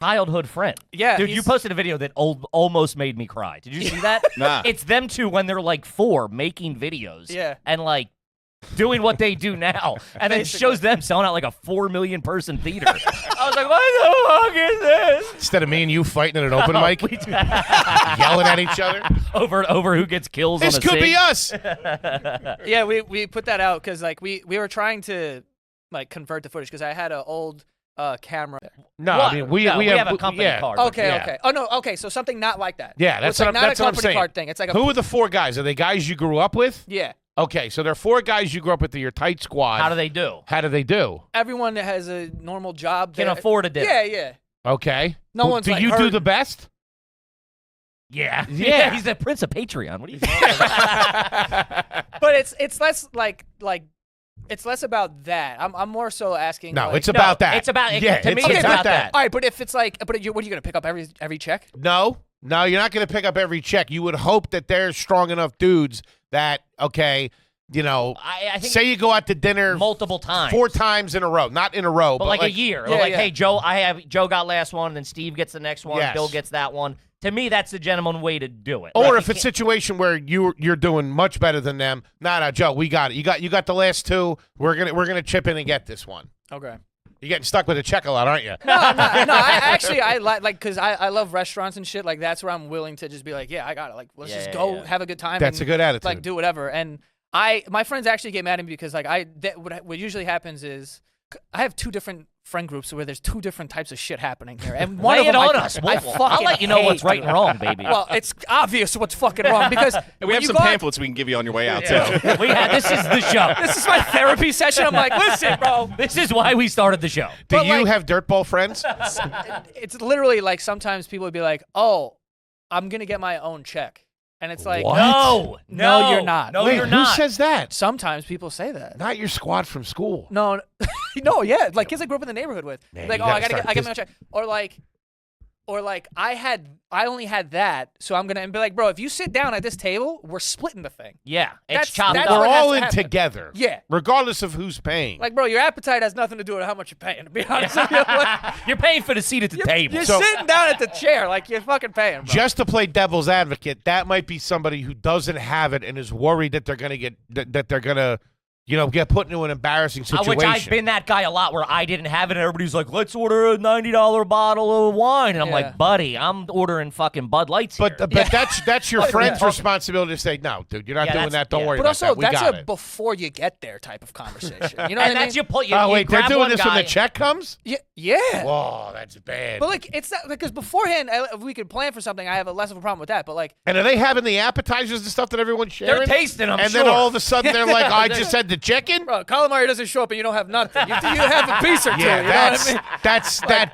childhood friend. Yeah, dude, you posted a video that almost made me cry. Did you see that? Nah. It's them two when they're like 4 making videos. Yeah. And like doing what they do now, and then shows them selling out like a 4 million person theater. I was like, what the fuck is this? Instead of me and you fighting at an open mic, yelling at each other over who gets kills. This on a could be scene. us. Yeah, we put that out because like we were trying to like convert the footage because I had an old camera. No, What? I mean we No, have a company card. but Okay, yeah. okay. Oh no, okay. So something not like that. Yeah, that's it's like what I'm, not that's a what I'm company saying. card thing. It's like a Who are the 4 guys? Are they guys you grew up with? yeah. Okay, so there are 4 guys you grew up with. Your tight squad. How do they do? How do they do? Everyone that has a normal job Can that- afford a dinner. Yeah, yeah. Okay. No one's do like you do hurt. the best? Yeah. Yeah. He's the Prince of Patreon. What are you talking about? But it's less like it's less about that. I'm more so asking. No, like, it's about that. It's about yeah, to me. it's It's about that. All right, but if it's like, what are you gonna pick up every check? No, you're not going to pick up every check. You would hope that they're strong enough dudes that, okay, you know, I think say you go out to dinner multiple times. 4 times in a row. Not in a row, but like a year. Yeah, Or like, yeah. hey, Joe got last one, and then Steve gets the next one, Yes. Bill gets that one. To me, that's the gentleman way to do it. Or Right? if it's a situation where you're doing much better than them, nah, Joe, we got it. You got the last 2. We're gonna chip in and get this one. Okay. You're getting stuck with a check a lot, aren't you? No. I like because I love restaurants and shit. Like that's where I'm willing to just be like, yeah, I got it. Like let's just go have a good time. That's and, a good attitude. Like do whatever. And my friends actually get mad at me because like what usually happens is I have 2 different friend groups where there's 2 different types of shit happening here, and one Lay of them it on I us. fucking I'll let you know what's hate. right and wrong, baby. Well, it's obvious what's fucking wrong because And we when have you some go out- pamphlets we can give you on your way out, too. This is the show. This is my therapy session. I'm like, listen, bro. This is why we started the show. Do but you like- have dirtball friends? It's literally like sometimes people would be like, oh, I'm gonna get my own check, and it's like, What? No, you're not. No, Wait, you're who not. says that? Sometimes people say that. Not your squad from school. No, no, yeah, like kids I grew up in the neighborhood with. Man, Like, you oh, gotta I get start my own check, or like I only had that, so I'm gonna be like, bro, if you sit down at this table, we're splitting the thing. Yeah, That's- it's chopped that's up. We're what has all to in happen. together. Yeah. Regardless of who's paying. Like, bro, your appetite has nothing to do with how much you're paying. To be honest with you, like, You're paying for the seat at the table. you're So- sitting down at the chair, like you're fucking paying, bro. Just to play devil's advocate, that might be somebody who doesn't have it and is worried that they're gonna get that they're gonna, get put into an embarrassing situation. Which I've been that guy a lot where I didn't have it and everybody's like, let's order a $90 bottle of wine. And I'm Yeah. like, buddy, I'm ordering fucking Bud Lights here. But that's your friend's responsibility to say, no, dude, you're not Yeah, doing that's- that. Don't yeah. worry But about also, that. We that's got a it. before you get there type of conversation. You know and what I that's mean? you Oh, wait, they're grab doing one this when guy- the check comes? Yeah. Whoa, that's bad. But like, it's not because beforehand, if we could plan for something, I have less of a problem with that. But like, And are they having the appetizers and stuff that everyone's sharing? They're tasting them, And sure. then all of a sudden they're like, I just had the chicken? bro, calamari doesn't show up and you don't have nothing. You have a piece or two. Yeah, you know what I mean?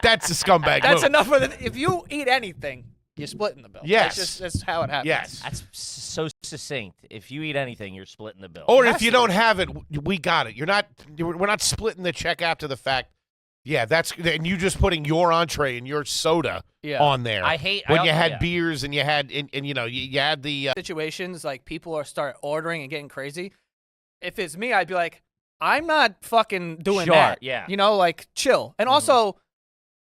that's a scumbag That's move. enough of it. If you eat anything, you're splitting the bill. Yes. That's how it happens. Yes. That's so succinct. If you eat anything, you're splitting the bill. Or Has if you to. don't have it, we got it. We're not splitting the check after the fact. Yeah, and you just putting your entree and your soda Yeah. on there. I hate- when I- you had yeah. beers and you had and you had the Situations like people start ordering and getting crazy. If it's me, I'd be like, I'm not fucking doing Sure, that. yeah. You know, like chill. And also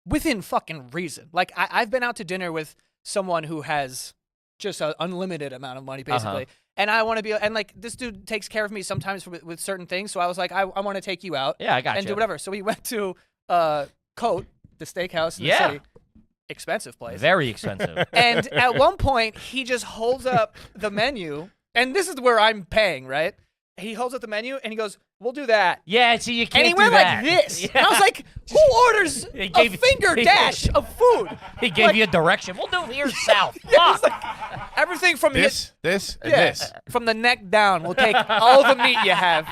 within fucking reason. Like I've been out to dinner with someone who has just an unlimited amount of money, basically. And I want to be, and like this dude takes care of me sometimes with certain things. So I was like, I want to take you out. Yeah, I got and you. do whatever. So we went to Cote, the steakhouse in the Yeah. city. Expensive place. Very expensive. And at one point, he just holds up the menu, and this is where I'm paying, right? He holds up the menu, and he goes, we'll do that. Yeah, see, you can't And he do went that. like this. Yeah. And I was like, who orders He gave- a finger he- dash of food? He gave Like, you a direction. We'll do here south. yeah, it's Fuck. like everything from this, and yeah, this. from the neck down. We'll take all the meat you have.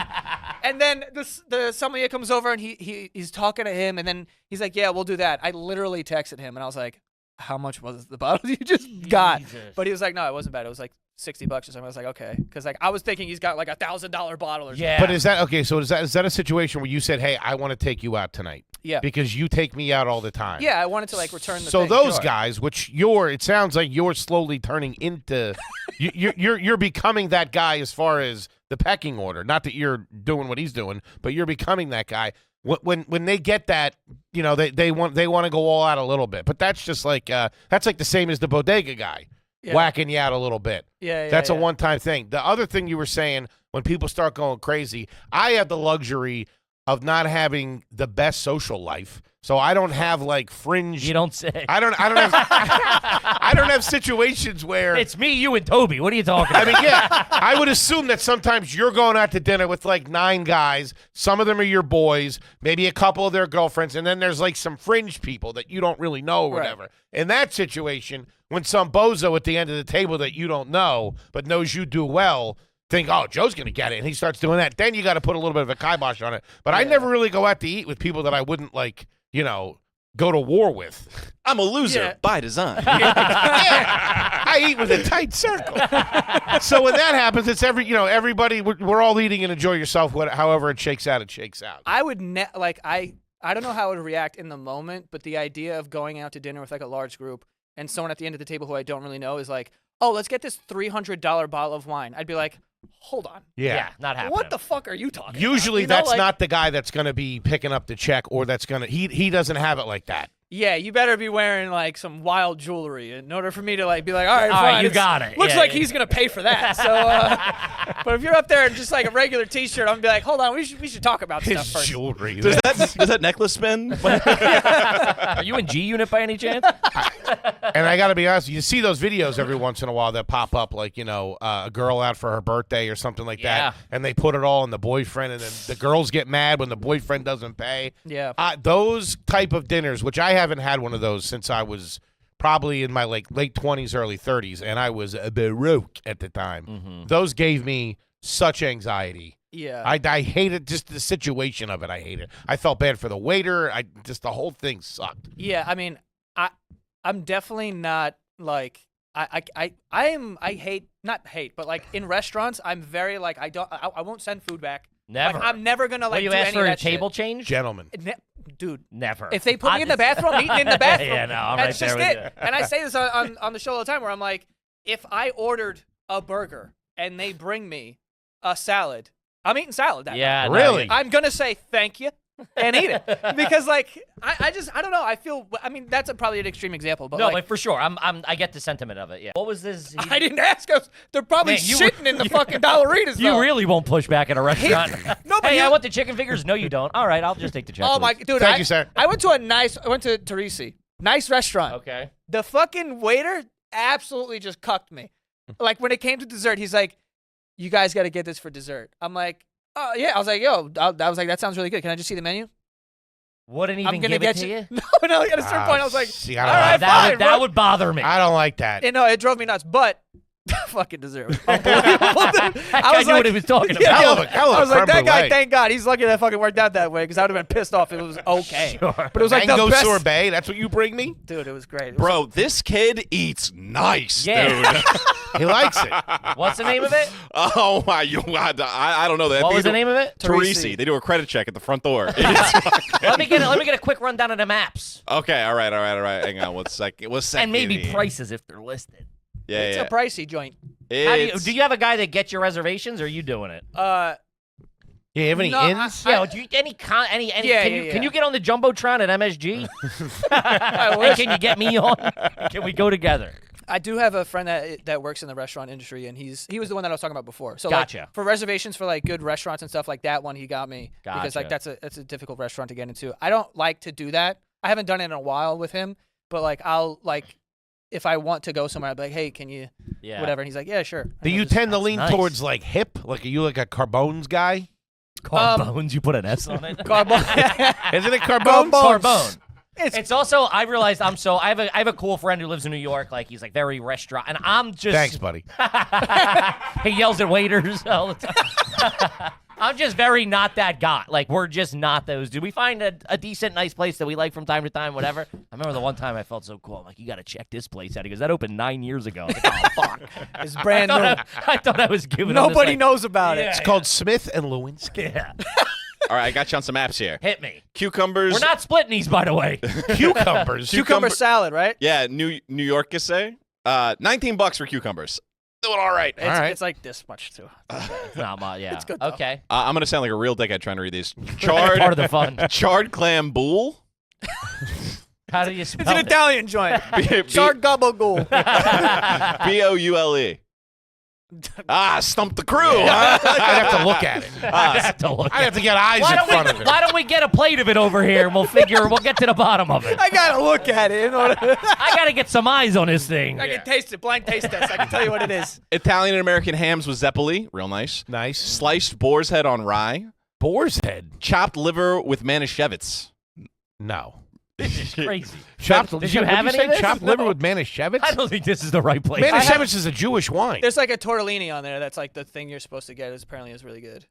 And then the sommelier comes over, and he's talking to him, and then he's like, yeah, we'll do that. I literally texted him, and I was like, how much was the bottle you just got? Jesus. But he was like, no, it wasn't bad. It was like $60 or something. I was like, okay, because like I was thinking he's got like $1,000 bottle or something. Yeah. But is that okay? So is that a situation where you said, "Hey, I want to take you out tonight"? Yeah. Because you take me out all the time. Yeah, I wanted to like return the So thing. those Sure. guys, which it sounds like you're slowly turning into, you're becoming that guy as far as the pecking order. Not that you're doing what he's doing, but you're becoming that guy. when they get that, you know, they want to go all out a little bit. But that's just like that's like the same as the bodega guy whacking you out a little bit. That's a one-time thing. The other thing you were saying, when people start going crazy, I have the luxury of not having the best social life. So I don't have like fringe. You don't say. I don't have. I don't have situations where it's me, you, and Toby. What are you talking about? I mean, yeah, I would assume that sometimes you're going out to dinner with like 9 guys. Some of them are your boys, maybe a couple of their girlfriends, and then there's like some fringe people that you don't really know or whatever. Right. In that situation, when some bozo at the end of the table that you don't know but knows you do well think, oh, Joe's going to get it, and he starts doing that, then you got to put a little bit of a kibosh on it. But I never really go out to eat with people that I wouldn't like, you know, go to war with. I'm a loser by design. I eat with a tight circle. So when that happens, it's everybody. We're all eating and enjoy yourself. However it shakes out, it shakes out. I would I don't know how I would react in the moment, but the idea of going out to dinner with like a large group and someone at the end of the table who I don't really know is like, oh, let's get this $300 bottle of wine. I'd be like, hold on. Yeah, not happening. What the fuck are you talking Usually about? that's not the guy that's going to be picking up the check or that's going to he doesn't have it like that. Yeah, you better be wearing like some wild jewelry in order for me to like be like, all right, all fine. Right, you got it. Looks like he's gonna pay for that. So, but if you're up there in just like a regular T-shirt, I'm gonna be like, hold on, we should talk about His stuff first. Jewelry. Does that necklace spin? Are you in G Unit by any chance? And I got to be honest, you see those videos every once in a while that pop up, like, you know, a girl out for her birthday or something like that, and they put it all on the boyfriend, and then the girls get mad when the boyfriend doesn't pay. Yeah. Those type of dinners, which I haven't had one of those since I was probably in my late 20s, early 30s, and I was a baroque at the time. Mm-hmm. Those gave me such anxiety. Yeah. I hated just the situation of it. I hate it. I felt bad for the waiter. The whole thing sucked. Yeah, I mean, I'm definitely not like I hate, not hate, but like in restaurants, I'm very like I won't send food back. Never. Like, I'm never gonna like you do ask any for of a that table shit. change? Gentlemen. Dude, never. If they put me in the bathroom, I'm eating in the bathroom. Yeah, no, I'm That's right just there it. with you. And I say this on the show all the time, where I'm like, if I ordered a burger and they bring me a salad, I'm eating salad that night. Yeah, really. I'm gonna say thank you and eat it because like I don't know. I mean that's probably an extreme example, but no, like, but for sure, I get the sentiment of it. Yeah. What was this? I didn't ask us. They're probably Man, you- shitting in the fucking Dollaritas. You though. really won't push back at a restaurant. No, but hey, you- I want the chicken fingers. No, you don't. All right, I'll just take the check. Oh my please. dude! Thank you, sir. I went to Teresi, nice restaurant. Okay. The fucking waiter absolutely just cucked me. Like when it came to dessert, he's like, "You guys got to get this for dessert." I'm like, "Oh yeah." I was like, "Yo," I was like, "That sounds really good. Can I just see the menu?" Wouldn't even I'm gonna give get it to you? No. At a certain point, I was like, see, "All I don't right, like fine." That would bother me. I don't like that. And no, it drove me nuts. But fucking dessert was unbelievable. I knew what he was talking about. Yeah, Hell of a I was like, creme that guy. brulee. Thank God, he's lucky that fucking worked out that way because I would have been pissed off if it was okay. Sure. But it was like Mango the best. sorbet. That's what you bring me. Dude, it was great. It was Bro, this kid eats nice, Yeah. dude. He likes it. What's the name of it? Oh my! I don't know that. What was the name of it? Teresi. They do a credit check at the front door. Let me get a quick rundown of the maps. Okay, all right. Hang on, one second. And maybe prices if they're listed. Yeah, It's a pricey joint. Do you have a guy that gets your reservations, or are you doing it? Yeah, you have any No, ins? Yeah, do you, any Yeah, can you get on the Jumbotron at MSG? I And wish. can you get me on? Can we go together? I do have a friend that works in the restaurant industry, and he was the one that I was talking about before. So Gotcha. like, for reservations for like good restaurants and stuff like that one, he got me because like Gotcha. that's a difficult restaurant to get into. I don't like to do that. I haven't done it in a while with him, but like I'll like if I want to go somewhere, I'll be like, hey, can you whatever? And he's like, yeah, sure. Do you tend to lean nice. towards like hip? Like are you like a Carbones guy? Carbones, you put an S on it. Carbone? Isn't it Carbones? Carbone. It's It's also I realized I have a cool friend who lives in New York. Like he's like very restaurant, and I'm just Thanks, buddy. he yells at waiters all the time. I'm just very not that guy. Like we're just not those dudes. We find a decent, nice place that we like from time to time, whatever. I remember the one time I felt so cool. I'm like, you got to check this place out. He goes, that opened 9 years ago. I was like, oh fuck. it's brand new. I thought I was giving. him this, Nobody like, knows about Yeah. it. It's called Smith and Lewinsky. Yeah. All right, I got you on some apps here. Hit me. Cucumbers. We're not splitting these, by the way. Cucumbers. Cucumber salad, right? Yeah, New York, you say? $19 for cucumbers. doing all right. It's like this much too. It's not much. Yeah. It's good, though. Okay. I'm gonna sound like a real dickhead trying to read these. Part of the fun. Charred clam boule. How do you It's spell an it? Italian joint. Chard gabagool. Boule. Stump the crew. Huh? I'd have to look at it. I have to look. I'd have to get eyes in front of it. Why don't we get a plate of it over here and we'll get to the bottom of it. I gotta look at it in order. I gotta get some eyes on this thing. I can taste it. Blind taste test. I can tell you what it is. Italian and American hams with zeppoli. Real nice. Nice. Sliced boar's head on rye. Boar's head. Chopped liver with manischewitz. No. This is crazy. Chopped. Did you have any of this? Chopped liver with Manischewitz? I don't think this is the right place. Manischewitz is a Jewish wine. There's like a tortellini on there. That's like the thing you're supposed to get. Apparently, is really good.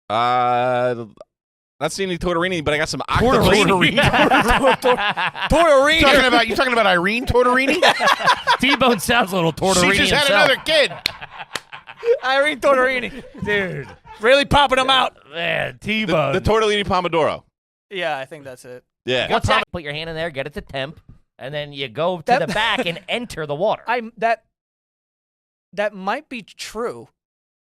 Not seeing any tortellini, but I got some Tortellini. Tortellini. You talking about Irene Tortellini? T-Bone sounds a little tortellini She just had himself. another kid. Irene Tortellini. Dude. Really popping them out. Man, T-Bone. the tortellini pomodoro. Yeah, I think that's it. Yeah. What's that? Put your hand in there, get it to temp, and then you go to the back and enter the water. That might be true.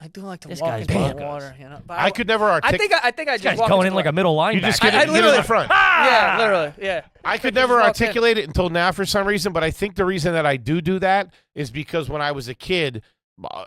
I do like to This walk guy's into the bonkers. water, you know. But I could never articulate. I think I This just guy's walk going into in like a middle linebacker. You just get I it in the literally- front. Yeah, literally. Yeah. I could just never walked in. articulate it until now for some reason, but I think the reason that I do that is because when I was a kid,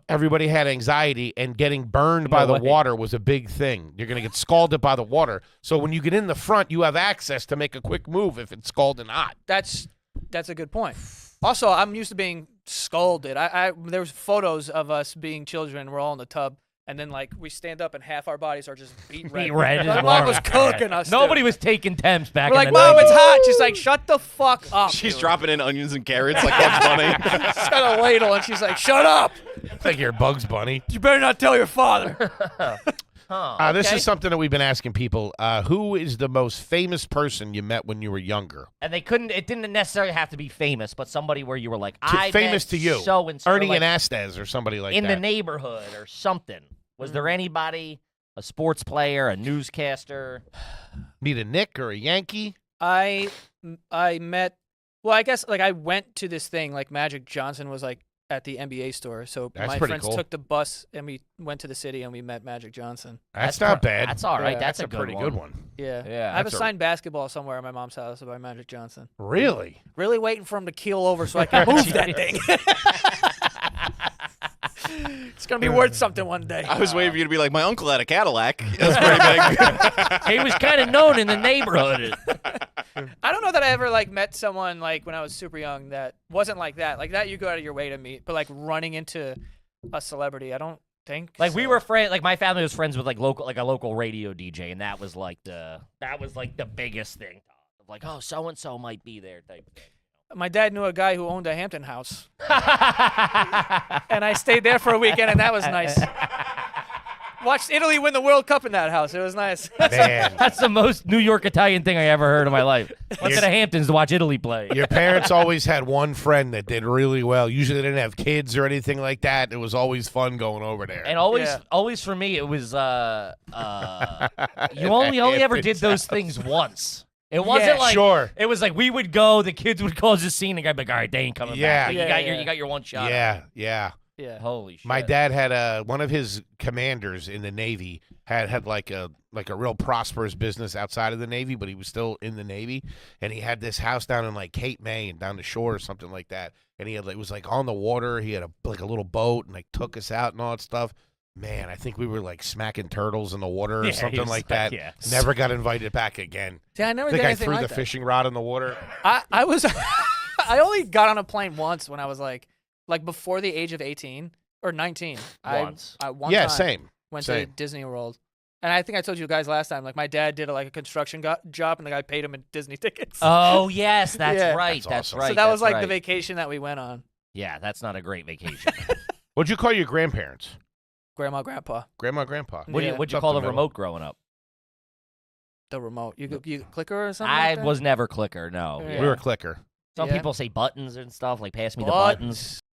everybody had anxiety, and getting burned by the way. water was a big thing. You're going to get scalded by the water. So when you get in the front, you have access to make a quick move if it's scalding hot. That's a good point. Also, I'm used to being scolded. There was photos of us being children. We're all in the tub, and then like we stand up and half our bodies are just beat red. Beat red. My mom was cooking us. Nobody dude. was taking temps back We're in like, the Mom, 90s. it's hot. She's like, shut the fuck up. She's dude. dropping in onions and carrots like Bugs Bunny. She's got a ladle, and she's like, shut up. It's like you're Bugs Bunny. You better not tell your father. This Okay. is something that we've been asking people. Who is the most famous person you met when you were younger? And it didn't necessarily have to be famous, but somebody where you were like, I famous met to you. so and so, Ernie like, and Astes or somebody like in that. the neighborhood or something. Was there anybody, a sports player, a newscaster? Meet a Nick or a Yankee? I met. Well, I guess like I went to this thing. Like Magic Johnson was like at the NBA store, so That's my pretty friends cool. took the bus and we went to the city and we met Magic Johnson. That's not bad. That's all right. Yeah, that's, a pretty good one. Yeah, Yeah, I have a that's a- signed basketball somewhere at my mom's house by Magic Johnson. Really? Really waiting for him to keel over so I can move that thing. It's gonna be worth something one day. I was waiting for you to be like, my uncle had a Cadillac. That's pretty big. He was kind of known in the neighborhood. I don't know that I ever like met someone like when I was super young that wasn't like that. Like that you go out of your way to meet, but like running into a celebrity, I don't think. Like we so. were friends. Like my family was friends with like a local radio DJ, and that was like the biggest thing. Like, oh, so and so might be there type thing. My dad knew a guy who owned a Hampton house, and I stayed there for a weekend, and that was nice. Watched Italy win the World Cup in that house. It was nice. Man. That's the most New York Italian thing I ever heard in my life. Went to the Hamptons to watch Italy play. Your parents always had one friend that did really well. Usually they didn't have kids or anything like that. It was always fun going over there. And always, Yeah. always for me, it was you only ever did those things once. It wasn't Yeah, like sure. It was like we would go, the kids would cause a scene, and I'd be like, all right, they ain't coming Yeah. back. Like, Yeah, you got your one shot. Yeah. Yeah. Holy shit. My dad had one of his commanders in the Navy had like a real prosperous business outside of the Navy, but he was still in the Navy, and he had this house down in like Cape May and down the shore or something like that. And he had it was like on the water. He had a little boat and like took us out and all that stuff. Man, I think we were like smacking turtles in the water or Yeah, something he was like like, that. yeah. Never got invited back again. Yeah, I never I think did I anything threw like the that. fishing rod in the water. I was I only got on a plane once when I was like before the age of 18 or 19. Once. I one Yeah, time same. went same. to Disney World. And I think I told you guys last time, like my dad did a construction job and the guy paid him in Disney tickets. Oh yes, that's Yeah. right. That's That's awesome. right. so that was that's like the right. vacation that we went on. Yeah, that's not a great vacation. What'd you call your grandparents? Grandma, grandpa, Grandma, grandpa. What'd Yeah. you Up call the the middle. remote growing up? the remote. You clicker or something? I like that? was never clicker. No. Yeah. We were clicker. Some Yeah. people say buttons and stuff, like pass me the What? buttons.